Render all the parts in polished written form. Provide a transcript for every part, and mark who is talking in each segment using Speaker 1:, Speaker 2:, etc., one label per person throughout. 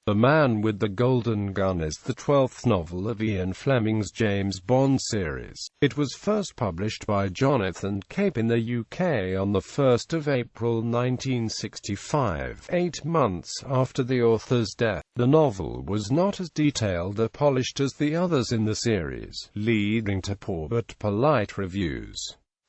Speaker 1: The Man with the Golden Gun is the 12th novel of Ian Fleming's James Bond series. It was first published by Jonathan Cape in the UK on the 1st of April 1965, 8 months after the author's death. The novel was not as detailed or polished as the others in the series, leading to poor but polite reviews.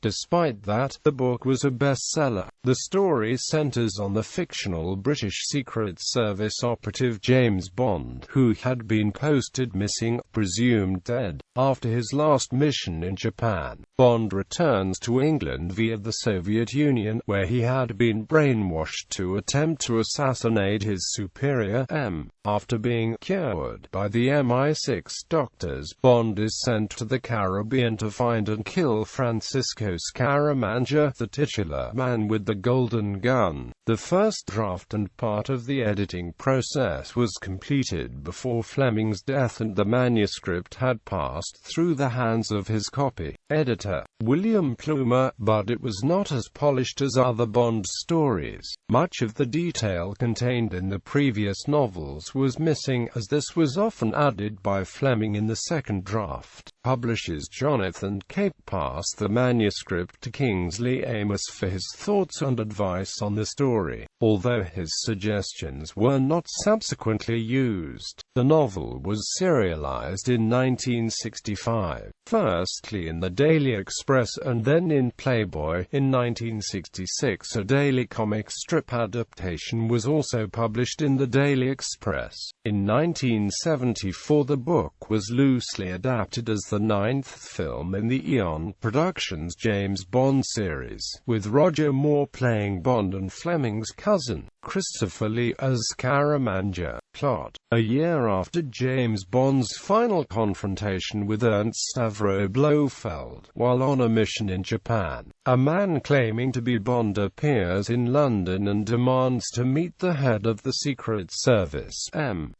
Speaker 1: Despite that, the book was a bestseller. The story centers on the fictional British Secret Service operative James Bond, who had been posted missing, presumed dead, after his last mission in Japan. Bond returns to England via the Soviet Union, where he had been brainwashed to attempt to assassinate his superior, M. After being cured by the MI6 doctors, Bond is sent to the Caribbean to find and kill Francisco Scaramanga, the titular Man with the Golden Gun. The first draft and part of the editing process was completed before Fleming's death, and the manuscript had passed through the hands of his copy editor, William Plumer, but it was not as polished as other Bond stories. Much of the detail contained in the previous novels was missing, as this was often added by Fleming in the second draft. Publishers Jonathan Cape passed the manuscript to Kingsley Amis for his thoughts and advice on the story, although his suggestions were not subsequently used. The novel was serialized in 1965, firstly in the Daily Express and then in Playboy. In 1966, a daily comic strip adaptation was also published in the Daily Express. In 1974, the book was loosely adapted as the 9th film in the Eon Productions James Bond series, with Roger Moore playing Bond and Fleming's cousin, Christopher Lee, as Scaramanga. Plot: a year after James Bond's final confrontation with Ernst Stavro Blofeld, while on a mission in Japan, a man claiming to be Bond appears in London and demands to meet the head of the Secret Service.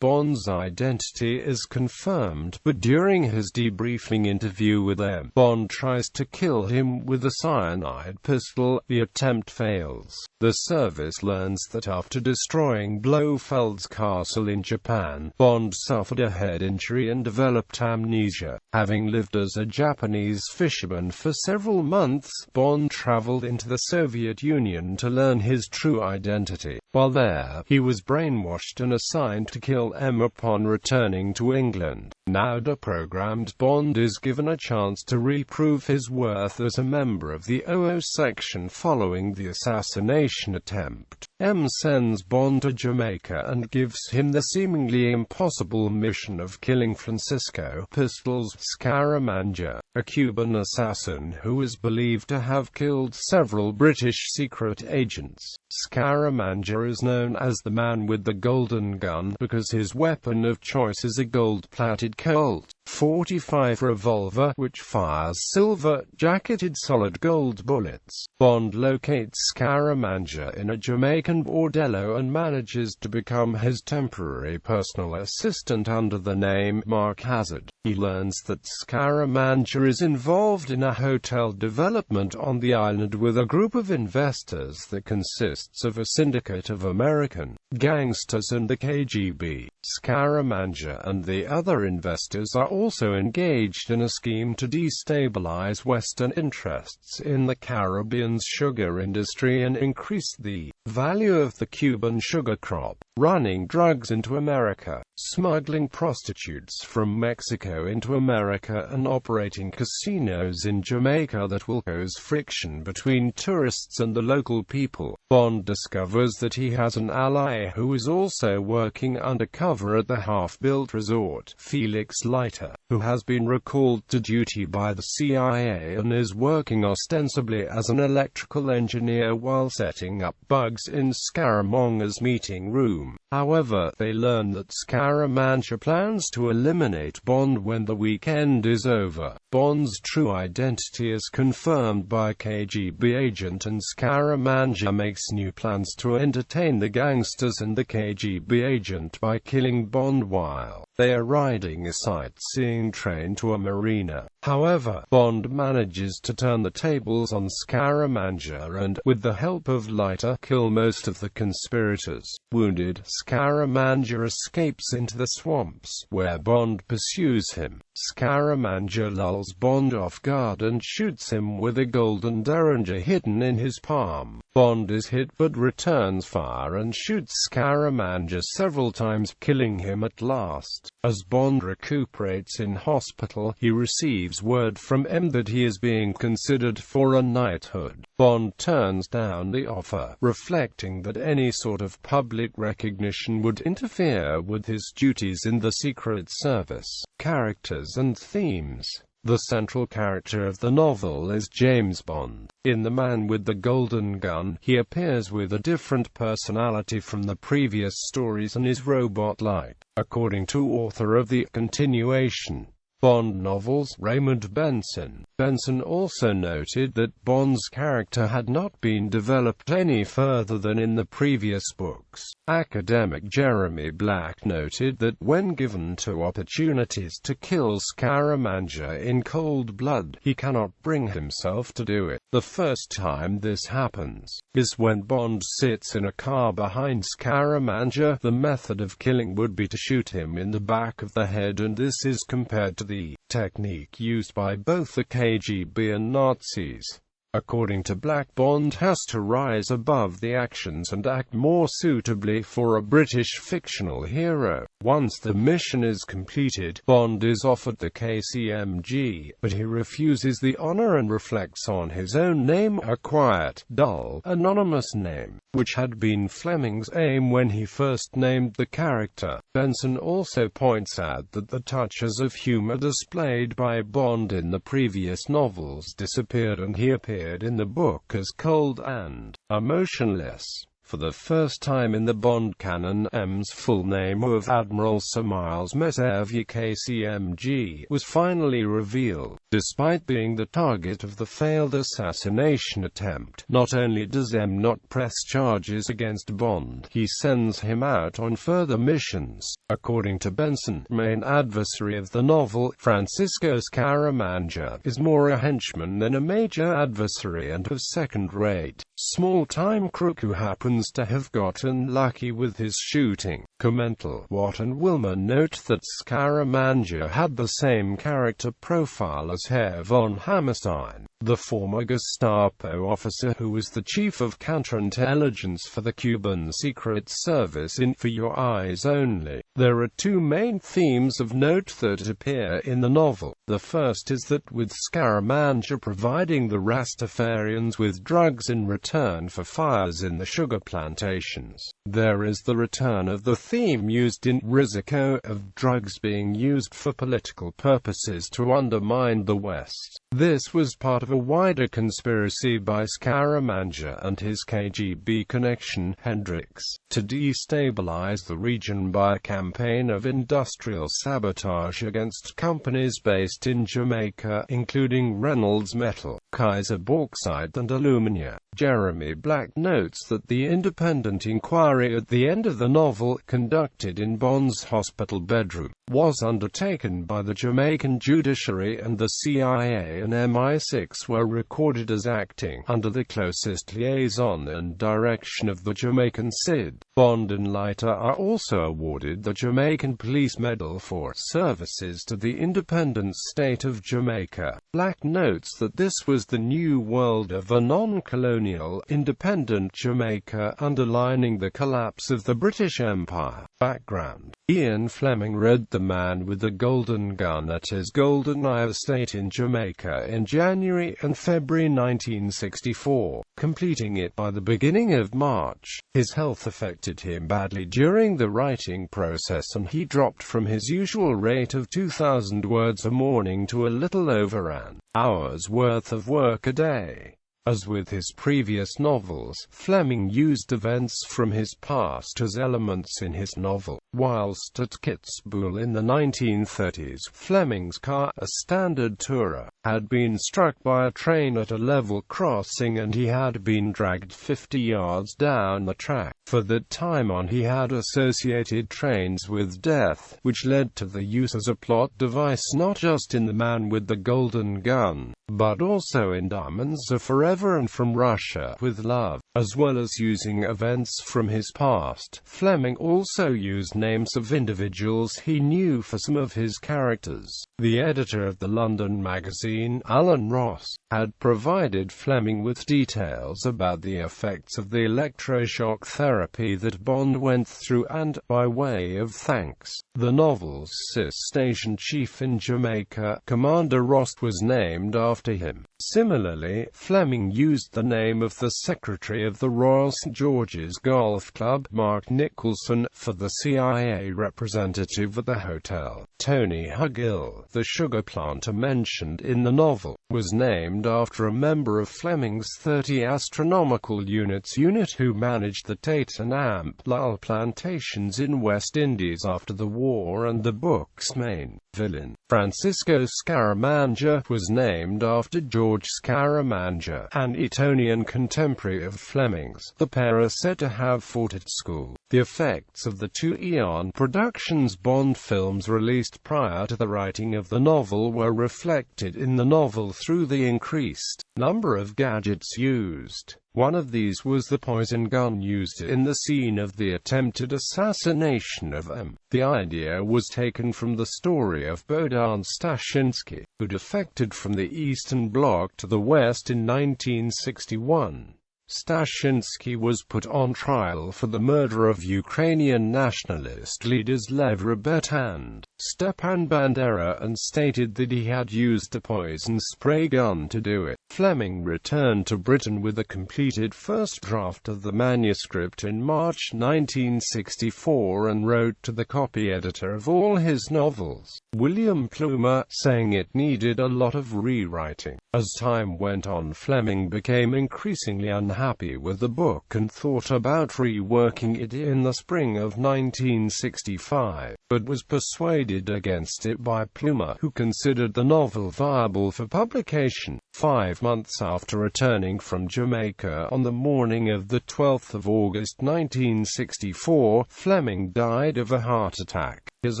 Speaker 1: Bond's identity is confirmed, but during his debriefing interview with M, Bond tries to kill him with a cyanide pistol. The attempt fails. The service learns that after destroying Blofeld's castle in Japan, Bond suffered a head injury and developed amnesia. Having lived as a Japanese fisherman for several months, Bond traveled into the Soviet Union to learn his true identity. While there, he was brainwashed and assigned to kill M upon returning to England. Now deprogrammed, Bond is given a chance to reprove his worth as a member of the OO section following the assassination attempt. M sends Bond to Jamaica and gives him the seemingly impossible mission of killing Francisco Pistols Scaramanga, a Cuban assassin who is believed to have killed several British secret agents. Scaramanga is known as the Man with the Golden Gun because his weapon of choice is a gold-plated Colt .45 revolver, which fires silver-jacketed solid gold bullets. Bond locates Scaramanga in a Jamaican bordello and manages to become his temporary personal assistant under the name Mark Hazard. He learns that Scaramanga is involved in a hotel development on the island with a group of investors that consists of a syndicate of American gangsters and the KGB. Scaramanga and the other investors are also engaged in a scheme to destabilize Western interests in the Caribbean's sugar industry and increase the value of the Cuban sugar crop, running drugs into America, smuggling prostitutes from Mexico into America, and operating casinos in Jamaica that will cause friction between tourists and the local people. Bond discovers that he has an ally who is also working undercover at the half-built resort, Felix Leiter, who has been recalled to duty by the CIA and is working ostensibly as an electrical engineer while setting up bugs in Scaramanga's meeting room. However, they learn that Scaramanga plans to eliminate Bond when the weekend is over. Bond's true identity is confirmed by a KGB agent, and Scaramanga makes new plans to entertain the gangsters and the KGB agent by killing Bond while they are riding a sightseeing train to a marina. However, Bond manages to turn the tables on Scaramanga and, with the help of Leiter, kill most of the conspirators. Wounded, Scaramanga escapes into the swamps, where Bond pursues him. Scaramanga lulls Bond off guard and shoots him with a golden derringer hidden in his palm. Bond is hit but returns fire and shoots Scaramanga several times, killing him at last. As Bond recuperates in hospital, he receives word from M that he is being considered for a knighthood. Bond turns down the offer, reflecting that any sort of public recognition would interfere with his duties in the Secret Service. Characters and themes. The central character of the novel is James Bond. In The Man with the Golden Gun, he appears with a different personality from the previous stories and is robot-like. According to author of the continuation Bond novels, Raymond Benson. Benson also noted that Bond's character had not been developed any further than in the previous books. Academic Jeremy Black noted that when given two opportunities to kill Scaramanga in cold blood, he cannot bring himself to do it. The first time this happens is when Bond sits in a car behind Scaramanga. The method of killing would be to shoot him in the back of the head, and this is compared to the technique used by both the KGB and Nazis. According to Black, Bond has to rise above the actions and act more suitably for a British fictional hero. Once the mission is completed, Bond is offered the KCMG, but he refuses the honor and reflects on his own name, a quiet, dull, anonymous name, which had been Fleming's aim when he first named the character. Benson also points out that the touches of humor displayed by Bond in the previous novels disappeared, and he appeared in the book as cold and emotionless. For the first time in the Bond canon, M's full name of Admiral Sir Miles Messervy KCMG was finally revealed. Despite being the target of the failed assassination attempt, not only does M not press charges against Bond, he sends him out on further missions. According to Benson, main adversary of the novel, Francisco Scaramanga, is more a henchman than a major adversary and of second-rate, small-time crook who happens to have gotten lucky with his shooting. Commental. Watt and Wilmer note that Scaramanga had the same character profile as Herr von Hammerstein, the former Gestapo officer who was the chief of counterintelligence for the Cuban Secret Service in For Your Eyes Only. There are two main themes of note that appear in the novel. The first is that with Scaramanga providing the Rastafarians with drugs in return for fires in the sugar plantations, there is the return of the theme used in Rizzico of drugs being used for political purposes to undermine the West. This was part of a wider conspiracy by Scaramanga and his KGB connection, Hendrix, to destabilize the region by a campaign of industrial sabotage against companies based in Jamaica, including Reynolds Metal, Kaiser Bauxite and Alumina. Jeremy Black notes that the independent inquiry at the end of the novel, conducted in Bond's hospital bedroom, was undertaken by the Jamaican judiciary, and the CIA and MI6 were recorded as acting under the closest liaison and direction of the Jamaican CID. Bond and Leiter are also awarded the Jamaican Police Medal for services to the independent state of Jamaica. Black notes that this was the new world of a non-colonial, independent Jamaica, underlining the collapse of the British Empire. Background. Ian Fleming read The Man with the Golden Gun at his Golden Eye estate in Jamaica in January and February 1964, completing it by the beginning of March. His health affected him badly during the writing process, and he dropped from his usual rate of 2,000 words a morning to a little over an hour's worth of work a day. As with his previous novels, Fleming used events from his past as elements in his novel. Whilst at Kitzbühel in the 1930s, Fleming's car, a standard tourer, had been struck by a train at a level crossing and he had been dragged 50 yards down the track. For that time on he had associated trains with death, which led to the use as a plot device not just in The Man with the Golden Gun, but also in Diamonds Are Forever and From Russia with Love. As well as using events from his past, Fleming also used names of individuals he knew for some of his characters. The editor of the London magazine, Alan Ross, had provided Fleming with details about the effects of the electroshock therapy that Bond went through and, by way of thanks, the novel's SIS station chief in Jamaica, Commander Ross, was named after him. Similarly, Fleming used the name of the secretary of the Royal St. George's Golf Club, Mark Nicholson, for the CIA representative at the hotel. Tony Hugill, the sugar planter mentioned in the novel, was named after a member of Fleming's 30 Astronomical Units unit who managed the Tate and Amp plantations in West Indies after the war, and the book's main villain, Francisco Scaramanga, was named after George Scaramanga, an Etonian contemporary of Fleming's. The pair are said to have fought at school. The effects of the two Eon Productions Bond films released prior to the writing of the novel were reflected in the novel through the increased number of gadgets used. One of these was the poison gun used in the scene of the attempted assassination of M. The idea was taken from the story of Bohdan Stashinsky, who defected from the Eastern Bloc to the West in 1961. Stashinsky was put on trial for the murder of Ukrainian nationalist leaders Lev Rebet and Stepan Bandera and stated that he had used a poison spray gun to do it. Fleming returned to Britain with a completed first draft of the manuscript in March 1964 and wrote to the copy editor of all his novels, William Plumer, saying it needed a lot of rewriting. As time went on, Fleming became increasingly unhappy with the book and thought about reworking it in the spring of 1965, but was persuaded against it by Plumer, who considered the novel viable for publication. 5 months after returning from Jamaica on the morning of the 12th of August 1964, Fleming died of a heart attack. His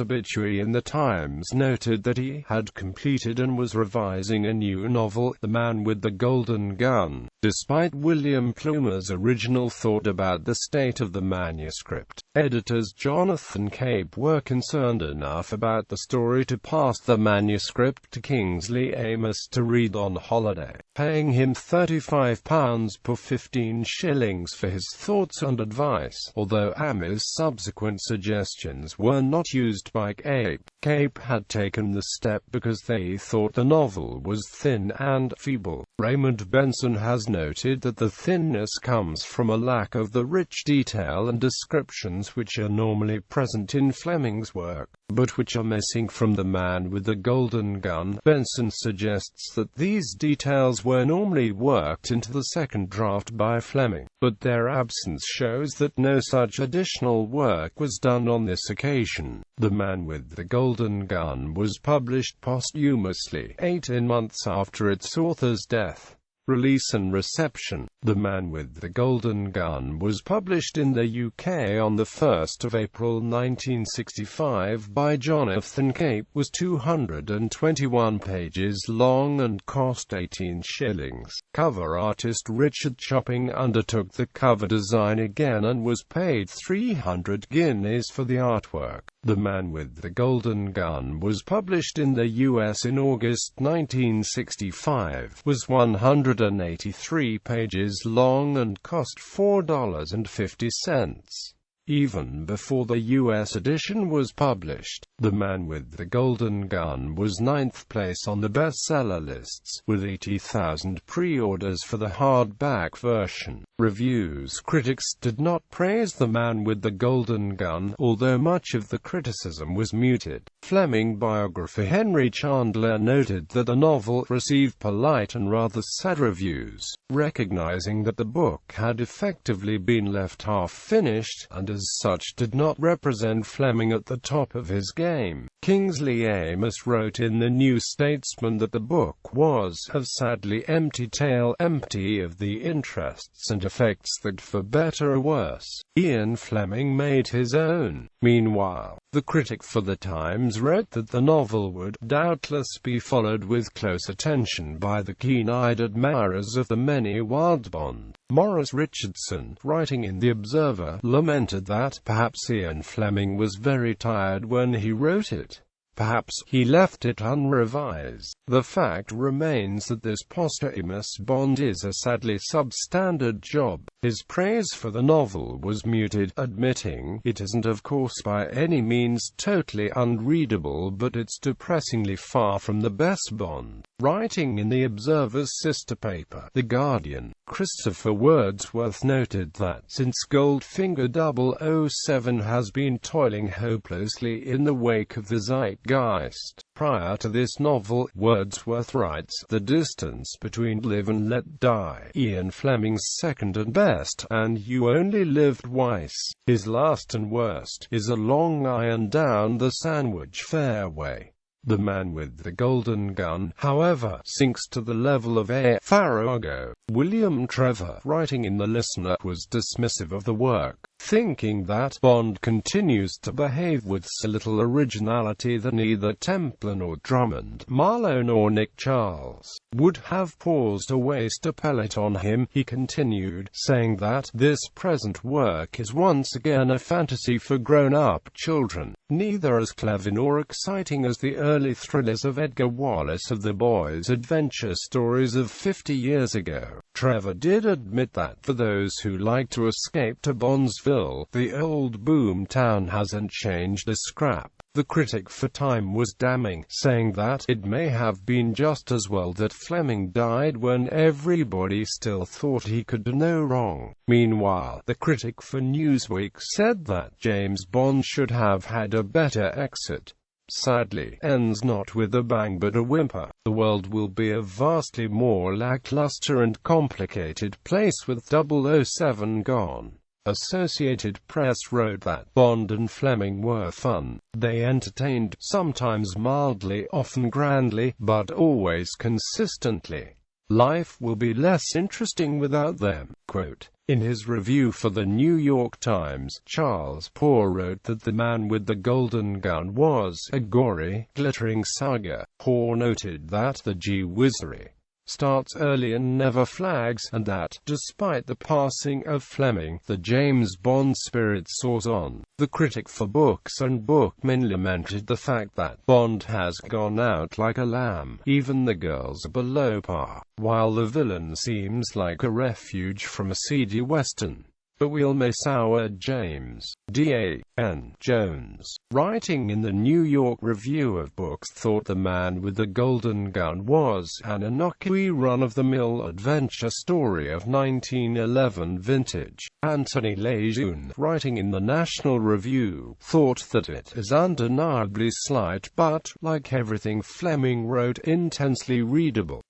Speaker 1: obituary in the Times noted that he had completed and was revising a new novel, The Man with the Golden Gun, despite William Plumer's original thought about the state of the manuscript. Editors Jonathan Cape were concerned enough about the story to pass the manuscript to Kingsley Amis to read on holiday, paying him £35 per 15 shillings for his thoughts and advice, although Amis' subsequent suggestions were not used by Cape. Cape had taken the step because they thought the novel was thin and feeble. Raymond Benson has noted that the thinness comes from a lack of the rich detail and descriptions which are normally present in Fleming's work, but which are missing from The Man with the Golden Gun. Benson suggests that these details were normally worked into the second draft by Fleming, but their absence shows that no such additional work was done on this occasion. The Man with the Golden Gun was published posthumously 18 months after its author's death. Release and reception. The Man with the Golden Gun was published in the UK on the 1st of April 1965 by Jonathan Cape, was 221 pages long and cost 18 shillings. Cover artist Richard Chopping undertook the cover design again and was paid 300 guineas for the artwork. The Man with the Golden Gun was published in the US in August 1965, was 183 pages long and cost $4.50. even before the US edition was published. The Man with the Golden Gun was 9th place on the bestseller lists, with 80,000 pre-orders for the hardback version. Reviews critics did not praise The Man with the Golden Gun, although much of the criticism was muted. Fleming Biography Henry Chandler noted that the novel received polite and rather sad reviews, recognizing that the book had effectively been left half-finished, and as such did not represent Fleming at the top of his game. Kingsley Amis wrote in The New Statesman that the book was a sadly empty tale, empty of the interests and effects that, for better or worse, Ian Fleming made his own. Meanwhile, the critic for The Times wrote that the novel would doubtless be followed with close attention by the keen-eyed admirers of the many-wild Bond. Maurice Richardson, writing in The Observer, lamented that perhaps Ian Fleming was very tired when he wrote it. Perhaps he left it unrevised. The fact remains that this posthumous Bond is a sadly substandard job. His praise for the novel was muted, admitting, "It isn't of course by any means totally unreadable, but it's depressingly far from the best Bond." Writing in The Observer's sister paper, The Guardian, Christopher Wordsworth noted that, since Goldfinger 007 has been toiling hopelessly in the wake of the zeitgeist, prior to this novel, Wordsworth writes, "The distance between Live and Let Die, Ian Fleming's second and best, and You Only Live Twice, his last and worst, is a long iron down the Sandwich Fairway." The Man with the Golden Gun, however, sinks to the level of a farrago. William Trevor, writing in The Listener, was dismissive of the work, thinking that Bond continues to behave with so little originality that neither Templar nor Drummond, Marlowe nor Nick Charles would have paused to waste a pellet on him. He continued, saying that this present work is once again a fantasy for grown-up children, neither as clever nor exciting as the early thrillers of Edgar Wallace of the boys' adventure stories of 50 years ago. Trevor did admit that, for those who like to escape to Bondsville, the old boom town hasn't changed a scrap. The critic for Time was damning, saying that it may have been just as well that Fleming died when everybody still thought he could do no wrong. Meanwhile, the critic for Newsweek said that James Bond should have had a better exit. Sadly, ends not with a bang but a whimper. The world will be a vastly more lackluster and complicated place with 007 gone. Associated Press wrote that Bond and Fleming were fun. They entertained, sometimes mildly, often grandly, but always consistently. Life will be less interesting without them. Quote, in his review for the New York Times, Charles Poor wrote that The Man with the Golden Gun was a gory, glittering saga. Poor noted that the Gee-whizzery starts early and never flags, and that, despite the passing of Fleming, the James Bond spirit soars on. The critic for Books and Bookmen lamented the fact that Bond has gone out like a lamb, even the girls are below par, while the villain seems like a refuge from a seedy western. But we'll miss our James D.A.N. Jones. Writing in the New York Review of Books, thought The Man with the Golden Gun was an innocuous run-of-the-mill adventure story of 1911 vintage. Anthony Lejeune, writing in the National Review, thought that it is undeniably slight but, like everything Fleming wrote, intensely readable.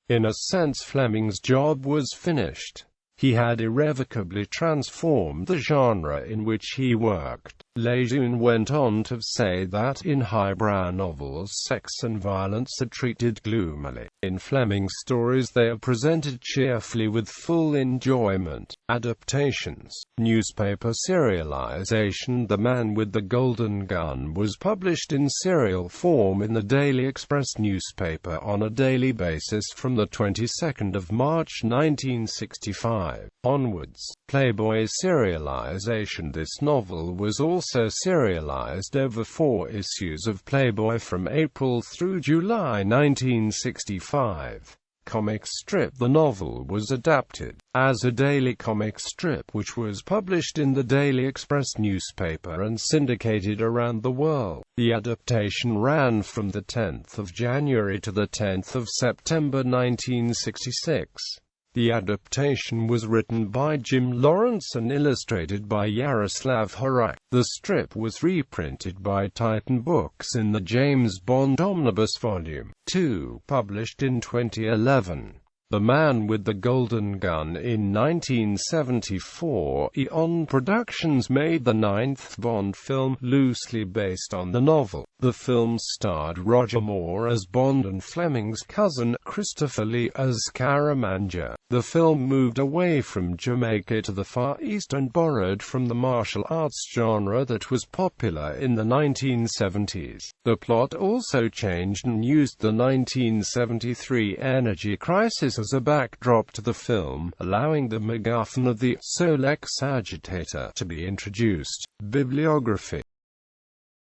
Speaker 1: In a sense, Fleming's job was finished. He had irrevocably transformed the genre in which he worked. Lejeune went on to say that in highbrow novels sex and violence are treated gloomily. In Fleming's stories they are presented cheerfully with full enjoyment. Adaptations. Newspaper serialization. The Man with the Golden Gun was published in serial form in the Daily Express newspaper on a daily basis from the 22nd of March 1965 onwards. Playboy serialization. This novel was also serialized over 4 issues of Playboy from April through July 1965. comic strip. The novel was adapted as a daily comic strip which was published in the Daily Express newspaper and syndicated around the world. The adaptation ran from the 10th of January to the 10th of September 1966. The adaptation was written by Jim Lawrence and illustrated by Yaroslav Horak. The strip was reprinted by Titan Books in the James Bond Omnibus Volume 2, published in 2011. The Man with the Golden Gun. In 1974, Eon Productions made the 9th Bond film, loosely based on the novel. The film starred Roger Moore as Bond and Fleming's cousin, Christopher Lee, as Scaramanga. The film moved away from Jamaica to the Far East and borrowed from the martial arts genre that was popular in the 1970s. The plot also changed and used the 1973 energy crisis as a backdrop to the film, allowing the MacGuffin of the Solex agitator to be introduced. Bibliography.